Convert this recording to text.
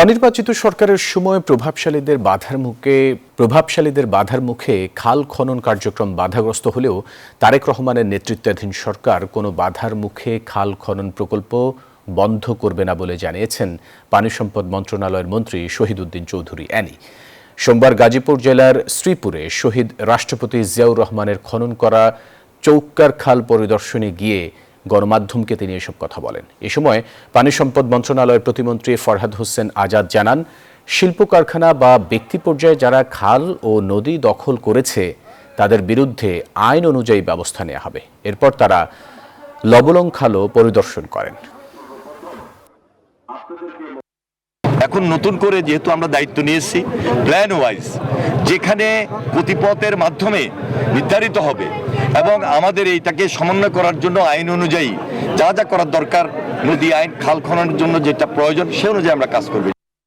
অনির্বাচিত সরকারের সময় প্রভাবশালীদের বাধার মুখে খাল খনন কার্যক্রম বাধাগ্রস্ত হলেও তারেক রহমানের নেতৃত্বাধীন সরকার কোনো বাধার মুখে খাল খনন প্রকল্প বন্ধ করবে না বলে জানিয়েছেন পানি সম্পদ মন্ত্রণালয়ের মন্ত্রী শহীদ উদ্দিন চৌধুরী অ্যানি। সোমবার গাজীপুর জেলার শ্রীপুরে শহীদ রাষ্ট্রপতি জিয়াউর রহমানের খনন করা চৌক্কার খাল পরিদর্শনে গিয়ে গণমাধ্যমকে তিনি এসব কথা বলেন। এ সময় পানি সম্পদ মন্ত্রণালয়ের প্রতিমন্ত্রী ফরহাদ হোসেন আজাদ জানান, শিল্প কারখানা বা ব্যক্তি পর্যায়ে যারা খাল ও নদী দখল করেছে তাদের বিরুদ্ধে আইন অনুযায়ী ব্যবস্থা নেওয়া হবে। এরপর তারা লবলং খালও পরিদর্শন করেন। এখন নতুন করে যেহেতু আমরা দায়িত্ব নিয়েছি, প্ল্যান ওয়াইজ যেখানে গতিপথের মাধ্যমে নির্ধারিত হবে এবং আমাদের এইটাকে সমন্বয় করার জন্য আইন অনুযায়ী যা যা করার দরকার, নদী আইন, খাল খননের জন্য যেটা প্রয়োজন সে অনুযায়ী আমরা কাজ করব।